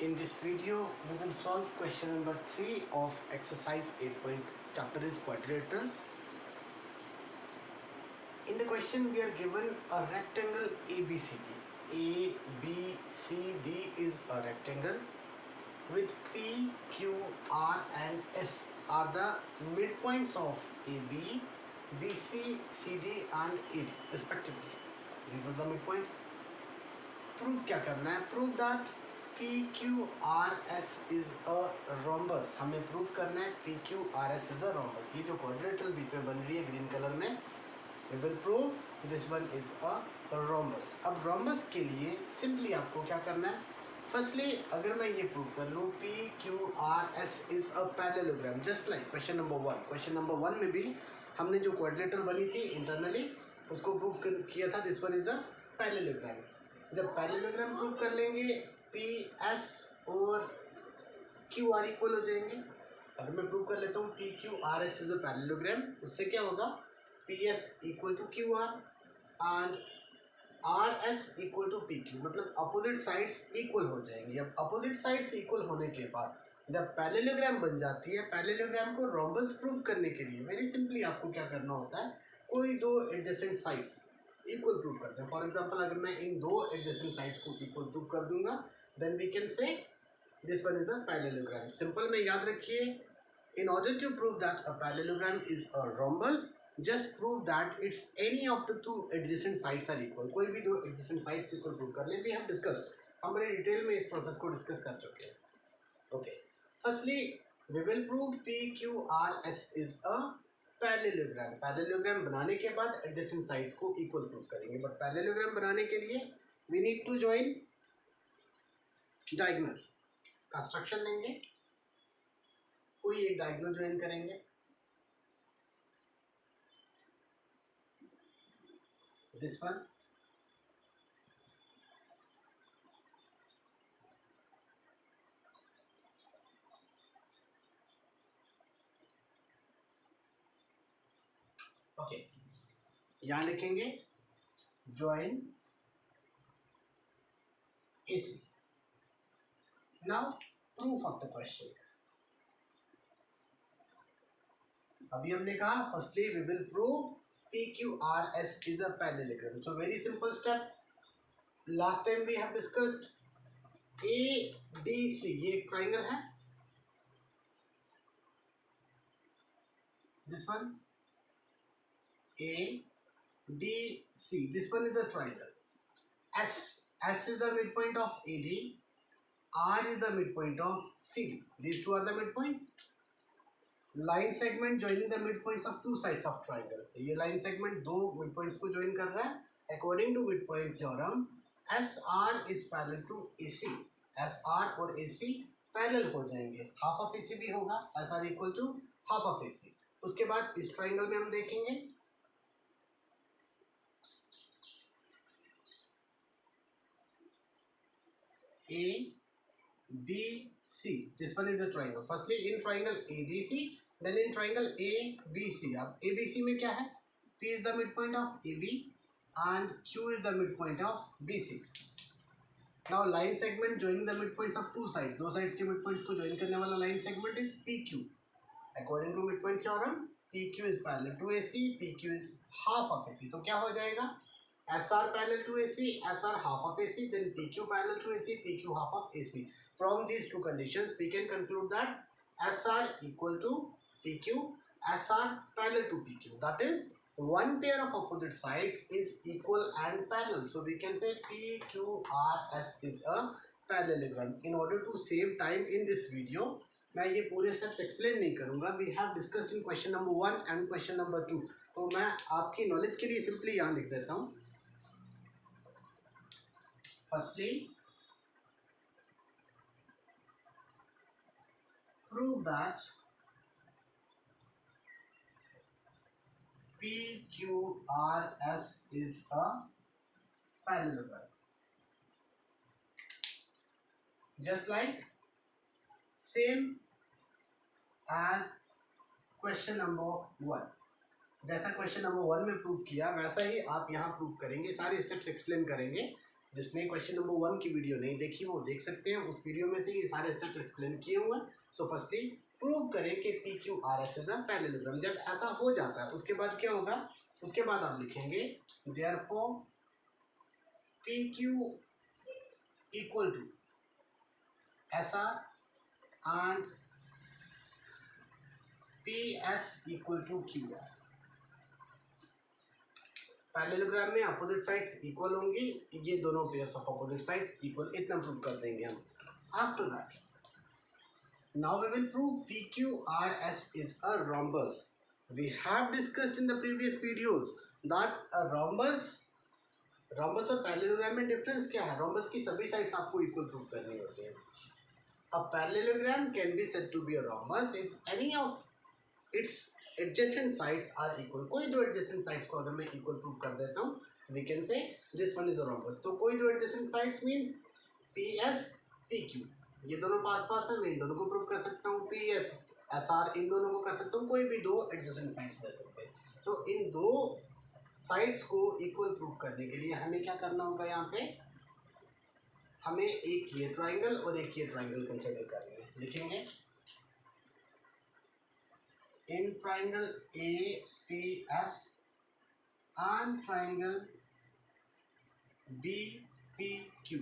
In this video, we will solve question number 3 of exercise 8 point chapter is quadrilaterals. In the question, we are given a rectangle ABCD. ABCD is a rectangle with P, Q, R and S are the midpoints of AB, BC, CD and ED respectively. These are the midpoints. Proof क्या करना है? Prove that PQRS is a rhombus. हमें prove करना है PQRS is a rhombus. ये जो quadrilateral बीच में बन रही है ग्रीन कलर में, we will prove this one is a rhombus. अब rhombus के लिए simply आपको क्या करना है? Firstly, अगर मैं ये प्रूव कर लूँ PQRS is a parallelogram, just like question number 1. Question number 1 में भी हमने जो quadrilateral बनी थी internally उसको प्रूव किया था. This one is a parallelogram. जब पैरेललोग्राम प्रूव कर लेंगे पी एस और क्यू आर इक्वल हो जाएंगे. अगर मैं प्रूव कर लेता हूँ P Q R S is a parallelogram, उससे क्या होगा P S equal to Q R and R S equal to P Q, मतलब अपोजिट साइड्स इक्वल हो जाएंगी. अब अपोजिट साइड्स इक्वल होने के बाद जब पैरेललोग्राम बन जाती है, पैरेललोग्राम को रोम्बस प्रूव करने के लिए वेरी सिंपली आपको क्या करना होता है, कोई दो एडजेसेंट साइड्स इक्वल प्रूव करते हैं. फॉर एग्जांपल अगर मैं इन दो एडजेसेंट साइड्स को इक्वल प्रूव कर दूंगा, then we can say this one is a parallelogram. Simple में याद रखिए, in order to prove that a parallelogram is a rhombus, just prove that it's any of the two adjacent sides are equal. कोई भी दो adjacent sides equal prove कर ले. We have discussed, हम बड़े डिटेल में इस प्रोसेस को डिस्कस कर चुके हैं. Okay, firstly we will prove P Q R S is a parallelogram. Parallelogram बनाने के बाद एडजेसेंट साइड्स को इक्वल प्रूव करेंगे. बट पैरेललोग्राम बनाने के लिए we need to join diagonal. Construction लेंगे, कोई एक डायगोनल ज्वाइन करेंगे. दिस वन, ओके, यहाँ लिखेंगे join AC. Now proof of the question. अभी हमने कहा firstly we will prove PQRS is a parallelogram. So very simple step. Last time we have discussed ADC, ये एक ट्राइंगल है. This one ADC, this one is a triangle. S is the midpoint of AD, R is the midpoint of CD. These two are the midpoints. Line segment joining the midpoints of two sides of triangle. ये line segment दो midpoints को join कर रहा है. According to midpoint theorem, SR is parallel to AC. SR और AC parallel हो जाएंगे. Half of AC भी होगा. SR equal to half of AC. उसके बाद इस triangle में हम देखेंगे ABC. This one is a triangle. Firstly in triangle ADC, then in triangle ABC. अब ABC में क्या है? P is the midpoint of AB and Q is the midpoint of BC. Now line segment joining the midpoints of two sides. दो sides के midpoints को join करने वाला line segment is PQ. According to midpoint theorem, PQ is parallel to AC, PQ is half of AC. तो क्या हो जाएगा? SR parallel to AC, SR half of AC, then PQ parallel to AC, PQ half of AC. From these two conditions, we can conclude that SR equal to PQ, SR parallel to PQ. That is, one pair of opposite sides is equal and parallel. So we can say PQRS is a parallelogram. In order to save time in this video, मैं ये पूरे steps explain नहीं करूँगा. We have discussed in question number 1 and question number 2. तो मैं आपकी knowledge के लिए सिंपली यहाँ लिख देता हूँ. Firstly, prove that PQRS is a parallelogram. Just like same as question number 1. जैसा क्वेश्चन नंबर 1 में प्रूव किया वैसा ही आप यहाँ प्रूव करेंगे. सारे स्टेप्स एक्सप्लेन करेंगे. जिसने क्वेश्चन नंबर 1 की वीडियो नहीं देखी वो देख सकते हैं, उस वीडियो में से ये सारे स्टेप्स एक्सप्लेन किए हुए हैं। सो फर्स्टली प्रूव करें कि P Q R S is a parallelogram. जब ऐसा हो जाता है उसके बाद क्या होगा, उसके बाद आप लिखेंगे therefore P Q equal to S R and P S equal to Q R. Parallelogram में अपोजिट साइड्स इक्वल होंगी, ये दोनों pairs of opposite sides equal, इतना प्रूव कर देंगे हम। After that now we will prove PQRS is a rhombus. We have discussed in the previous videos that a rhombus और parallelogram में डिफरेंस क्या है। rhombus की सभी साइड्स आपको इक्वल प्रूव करनी होती है। A parallelogram can be said to be a rhombus if any of its adjacent sides are equal. कोई दो adjacent sides को अगर मैं equal प्रूव कर देता हूँ, we can say this one is a rhombus. तो कोई दो adjacent sides means PS PQ, ये दोनों पास पास है, मैं इन दोनों को प्रूव कर सकता हूँ। PS SR इन दोनों को कर सकता हूँ, कोई भी दो adjacent sides ले सकते हैं। तो इन दो साइड्स को इक्वल प्रूव करने के लिए हमें क्या करना होगा, यहाँ पे हमें एक ये ट्राइंगल और एक ये ट्राइंगल कंसिडर करनी है। लिखेंगे in triangle APS and triangle BPQ,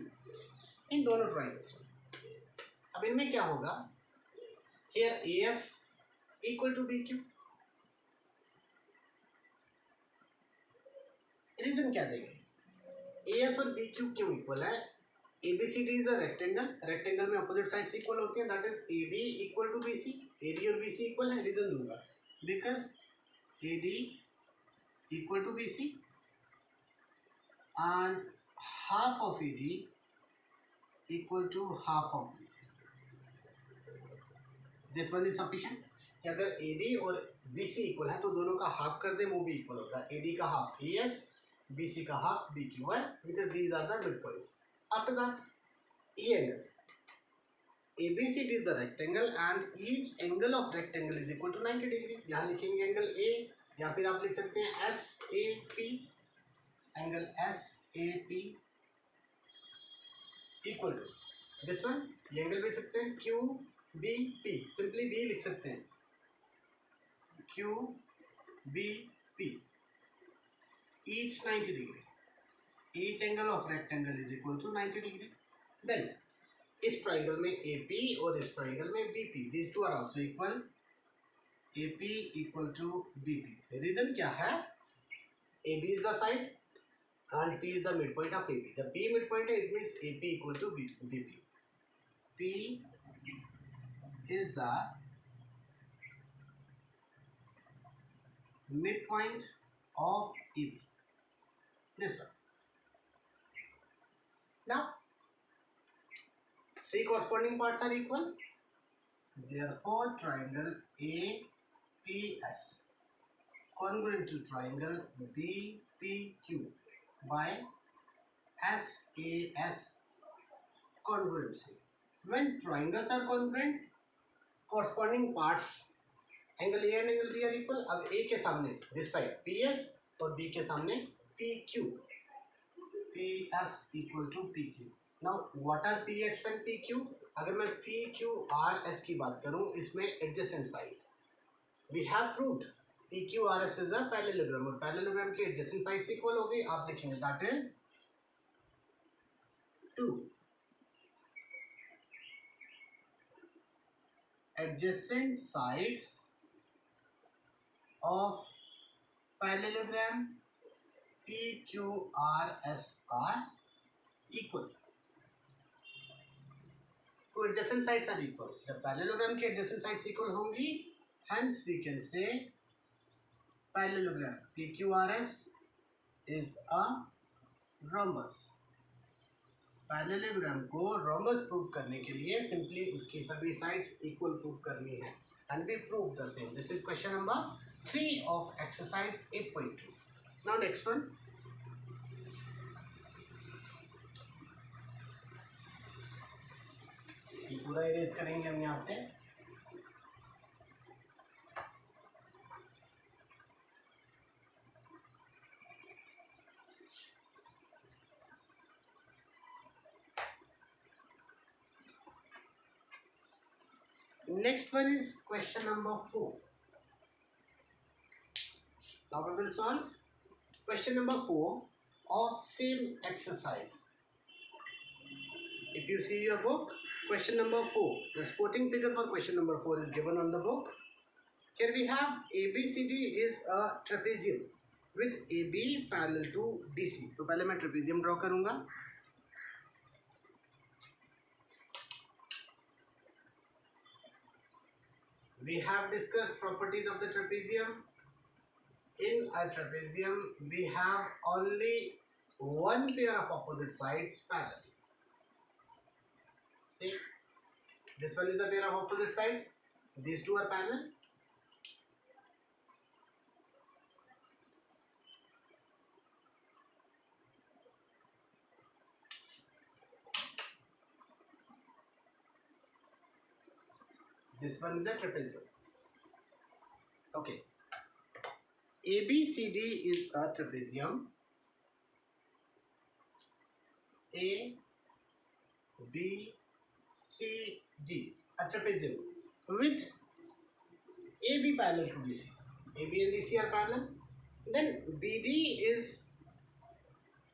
इन दोनों ट्राइंगल्स में अब इनमें क्या होगा, here AS equal to BQ। Reason क्या देंगे, AS और BQ क्यों इक्वल है। ABCD is a rectangle, rectangle में अपोजिट साइड्स इक्वल होती हैं, that is AD equal to BC, AD और BC इक्वल है। रीजन दूंगा because AD equal to BC and half of AD equal to half of BC। This one is sufficient कि अगर AD और BC equal है तो दोनों का हाफ कर दें, वो भी इक्वल होगा। AD का हाफ AS, BC का हाफ BQ है, because these are the mid points. After that, E angle. ABCD is a rectangle and each angle of rectangle is equal to 90 degree. यहाँ लिखेंगे एंगल A, या फिर आप लिख सकते हैं SAP, angle SAP equal to this one. ये angle भी सकते हैं QBP, सिंपली B लिख सकते हैं QBP, each 90 degree. Each angle of rectangle is equal to 90 degree. Then इस ट्राइंगल में AP और इस ट्राइंगल में BP, these two are also equal. AP equal to BP. Reason क्या है, AB is the side and P is the midpoint of AP. The P midpoint है, it means AP equal to BP. P is the midpoint of AP. This one. Now three corresponding parts are equal, therefore triangle APS congruent to triangle BPQ by SAS congruency. When triangles are congruent, corresponding parts angle A and angle B are equal. अब A के सामने this side PS और B के सामने PQ, PS equal to PQ. Now what are PX and PQ? अगर मैं PQRS की बात करूं, इसमें adjacent sides we have proved PQRS is a parallelogram, और parallelogram की adjacent sides equal हो गई। आप लिखेंगे that is 2 adjacent sides of parallelogram PQRS are equal. तो adjacent sides are equal, जब parallelogram की adjacent sides equal होंगी, hence we can say parallelogram PQRS is a rhombus. Parallelogram को rhombus प्रूव करने के लिए सिंपली उसकी सभी साइड्स इक्वल प्रूव करनी है, and we prove the same. This is question number 3 of exercise 8.2. Now next one. ये पूरा इरेज करेंगे हम यहाँ से। Next one is question number 4. Now we will solve question number 4 of same exercise. If you see your book, question number 4, the sporting figure for question number 4 is given on the book. Here we have ABCD is a trapezium with AB parallel to DC. तो पहले मैं trapezium draw करूँगा. We have discussed properties of the trapezium. In a trapezium, we have only one pair of opposite sides parallel. See, this one is a pair of opposite sides. These two are parallel. This one is a trapezium. Okay. ABCD is a trapezium. A, B, C, D. A trapezium with AB parallel to DC. AB and DC are parallel. Then BD is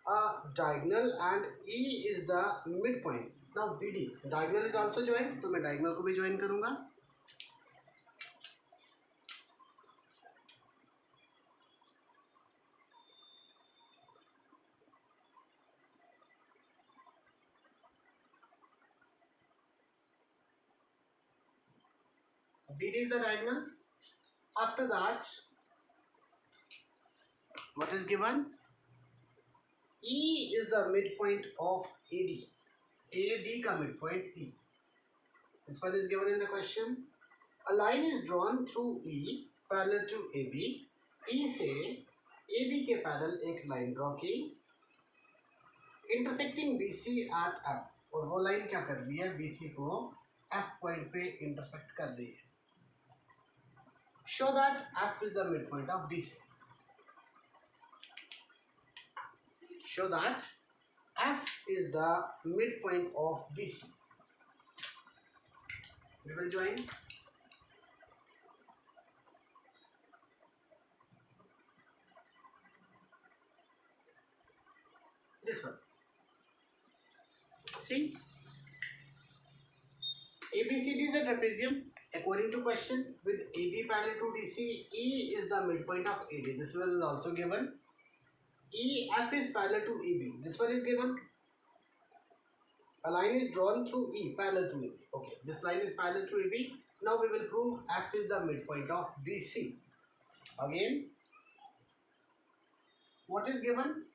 a diagonal and E is the midpoint. Now BD diagonal is also joined, तो मैं diagonal को भी join करूँगा. BD is the diagonal. After that, what is given? E is the midpoint of AD. AD का midpoint E. This one is given in the question. A line is drawn through E parallel to AB. E से AB के parallel एक line draw की, intersecting BC at F. और वो line क्या कर रही है? BC को F point पे intersect कर रही है. Show that F is the midpoint of BC. Show that F is the midpoint of BC. We will join. This one. See, ABCD is a trapezium. According to question, with AB parallel to DC, E is the midpoint of AD. This one is also given. EF is parallel to AB. This one is given. A line is drawn through E parallel to AB. Okay, this line is parallel to AB. Now we will prove F is the midpoint of BC. Again, what is given?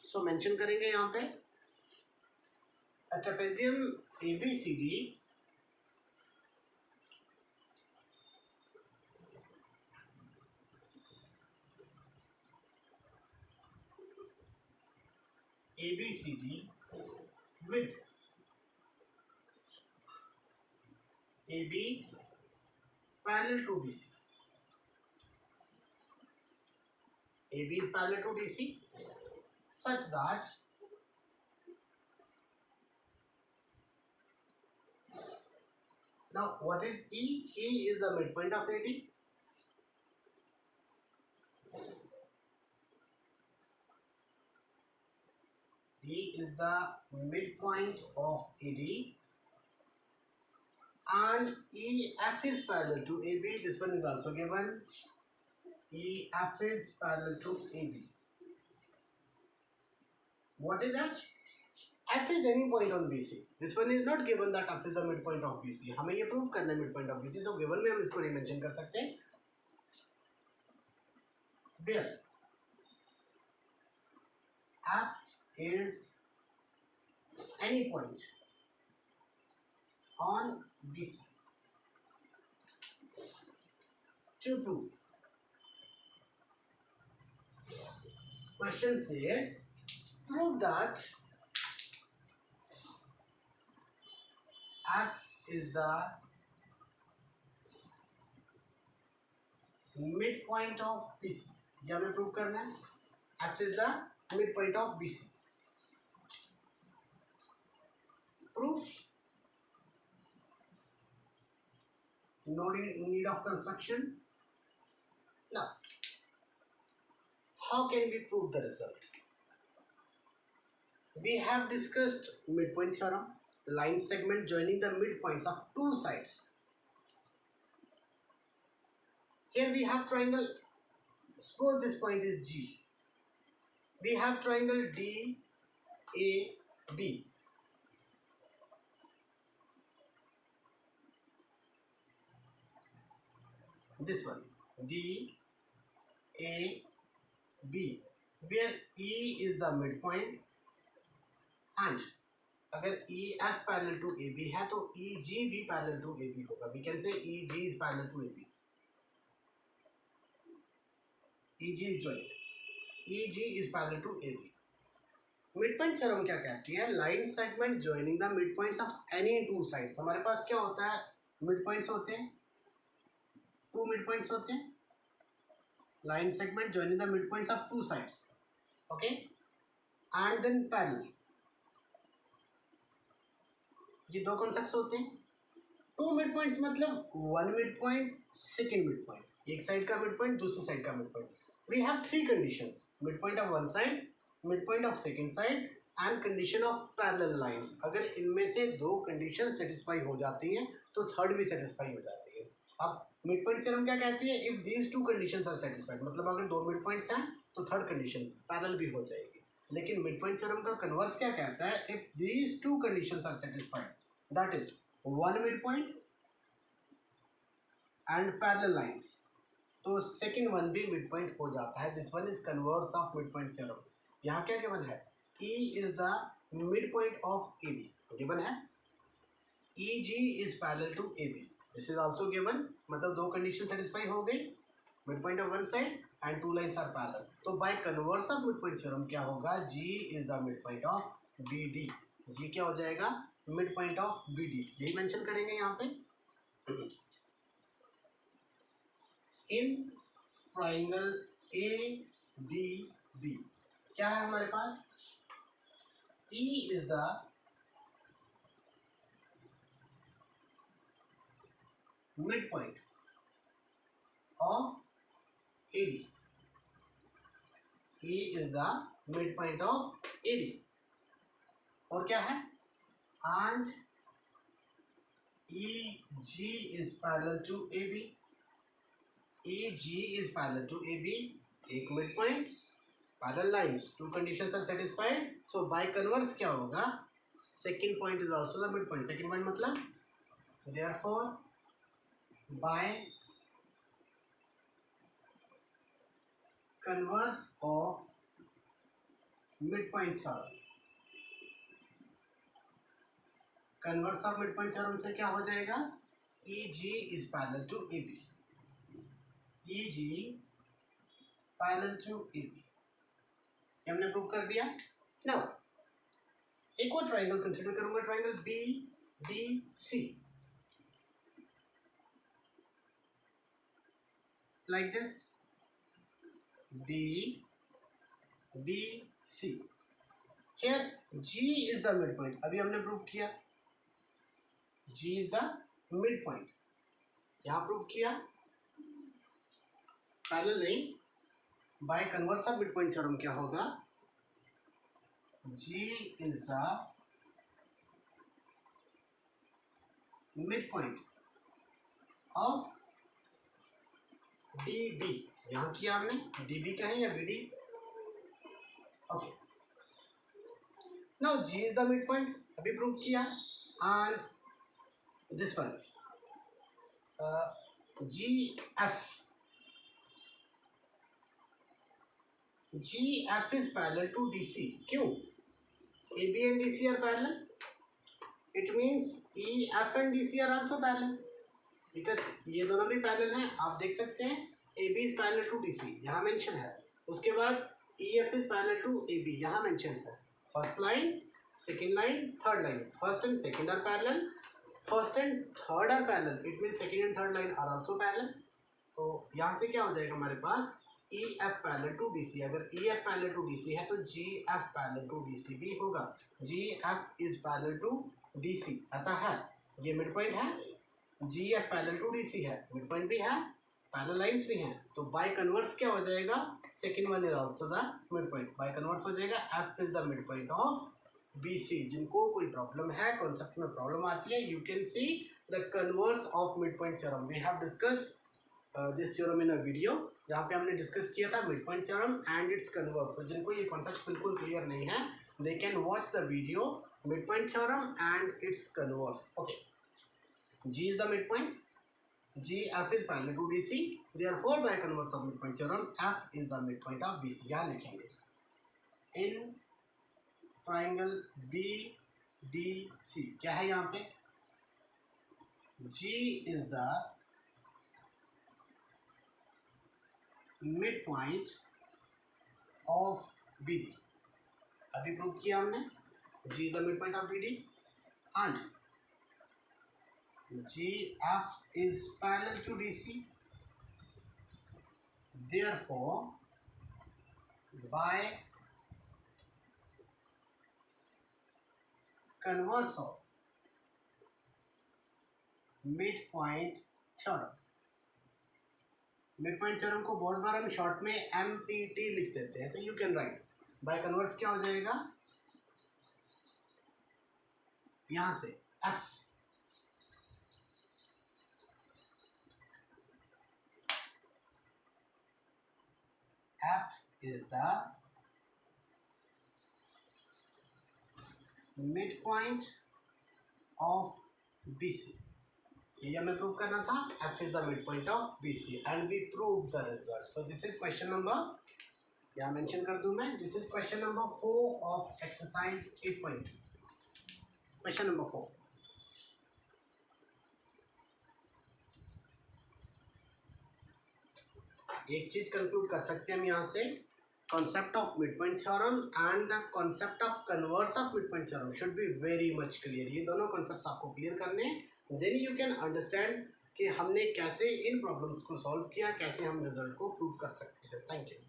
So mention करेंगे यहाँ पे a trapezium ABCD with AB parallel to BC. AB is parallel to DC such that now what is E? E is the midpoint of AD. E is the midpoint of AD and EF is parallel to AB. This one is also given. EF is parallel to AB. What is F? F is any point on BC. This one is not given that F is the midpoint of BC. हमें ये prove करना है midpoint of BC. So given में हम इसको re-mention कर सकते हैं. Where F is any point on BC. To prove, question says prove that F is the midpoint of BC. ये हमें prove करना है. F is the midpoint of BC. proof? No need of construction. Now, how can we prove the result? We have discussed midpoint theorem, line segment joining the midpoints of two sides. Here we have triangle. Suppose this point is G. We have triangle DAB. This one DAB, where E is the midpoint and अगर EF parallel to AB है तो EG भी parallel to AB होगा. We can say EG is parallel to AB. EG is joined. EG is parallel to AB. Midpoint theorem क्या कहती है? Line segment joining the midpoints of any two sides. हमारे पास क्या होता है? मिडपॉइंट्स होते हैं, टू मिडपॉइंट्स होते हैं. Line segment joining the midpoints of two sides. Okay, and then parallel. ये दो कॉन्सेप्ट्स होते हैं. टू मिड पॉइंट्स मतलब one mid point, second mid point, एक साइड का मिड पॉइंट, दूसरी साइड का mid point. We have three conditions: mid point of one side, mid point of second side and condition of parallel lines. अगर इनमें से दो condition satisfy हो जाती हैं तो थर्ड भी सेटिस्फाई हो जाती है. अब मिड पॉइंट थ्योरम क्या कहती है? If these two conditions are satisfied, मतलब अगर दो मिड पॉइंट्स हैं तो थर्ड कंडीशन पैरेलल भी हो जाएगी. लेकिन मिड पॉइंट थ्योरम का कन्वर्स क्या कहता है? If these two conditions are satisfied, that is one midpoint and parallel lines, तो सेकेंड वन भी midpoint हो जाता है. This one is converse of midpoint theorem. यहाँ क्या गिवन है? E is the midpoint of AB given है. EG is parallel to AB. This is also given. मतलब दो कंडीशन सेटिस्फाई हो गई, midpoint of one side and two lines are parallel. तो bye converse of midpoint theorem क्या होगा? G is the midpoint of BD. G क्या हो जाएगा? Mid point of BD. यही मेंशन करेंगे यहाँ पे. इन ट्राइंगल ADB क्या है हमारे पास? E is the midpoint of AD. E is the midpoint of AD. और क्या है? And EG is parallel to AB. EG is parallel to AB. एक mid point, parallel lines, two conditions are satisfied. So by converse क्या होगा? Second point is also the mid point. Second point मतलब therefore by converse of mid point theorem, converse of mid point theorem से क्या हो जाएगा? EG is parallel to AB. EG parallel to AB. ये हमने prove कर दिया. Now एक और ट्राइंगल कंसीडर करूंगा, triangle BDC. Like this BDC. Here G is the midpoint. अभी हमने प्रूव किया G is the midpoint. यहाँ प्रूव किया. पैरेलल नहीं, bye converse of midpoint theorem क्या होगा? G is the midpoint of DB. यहाँ किया हमने. DB कहें या BD? Okay. Now G is the midpoint, अभी प्रूव किया. And this one GF is parallel to DC. क्यों? AB and DC are parallel. It means EF and DC are also parallel because ये दोनों भी parallel हैं. आप देख सकते हैं AB is parallel to DC, यहाँ मेंशन है. उसके बाद EF is parallel to AB, यहाँ मेंशन है. First line, second line, third line, first and second are parallel. First and third are parallel, it mean second and third line are also parallel. तो यहाँ से क्या हो जाएगा हमारे पास? EF parallel to DC. अगर EF पैरेलल टू DC है तो GF पैरेलल टू DC भी होगा. GF is parallel to D C, ऐसा है, ये मिड पॉइंट है, G F parallel to D C है, मिड पॉइंट भी है, पैरेलल लाइंस भी हैं, तो बाय कन्वर्स क्या हो जाएगा, second one is also the mid point, by converse हो जाएगा F is the mid point of B C. जिनको कोई प्रॉब्लम है, कॉन्सेप्ट में प्रॉब्लम आती है, you can see the converse of mid point theorem. We have discuss this theorem in a video, जहाँ पे हमने डिस्कस किया था mid point theorem and its converse. तो जिनको ये कॉन्सेप्ट बिल्कुल क्लियर नहीं है, they can watch the video mid point theorem and its converse. Okay, G is the midpoint, G F is parallel to DC, therefore by converse of midpoint theorem F is the midpoint of BC। यहाँ लिखेंगे in triangle BDC क्या है यहाँ पे, G is the midpoint of BD, अभी prove किया हमने, G is the midpoint of BD and GF is parallel to DC, therefore by converse of midpoint theorem, midpoint theorem को बहुत बार हम शॉर्ट में MPT लिख देते हैं, तो you can write bye converse क्या हो जाएगा, यहां से F is the midpoint of BC, ये हमें प्रूव करना था, F is the midpoint of BC and we proved the result। So this is question number, यहाँ मेंशन कर दूं मैं, this is question number 4 of exercise 8.2, question number 4। एक चीज कंक्लूड कर सकते हैं हम यहाँ से, concept of midpoint theorem and the concept of converse of midpoint theorem should be very much clear। ये दोनों concepts आपको clear करने, then you can understand कि हमने कैसे इन problems को solve किया, कैसे हम result को prove कर सकते हैं। Thank you।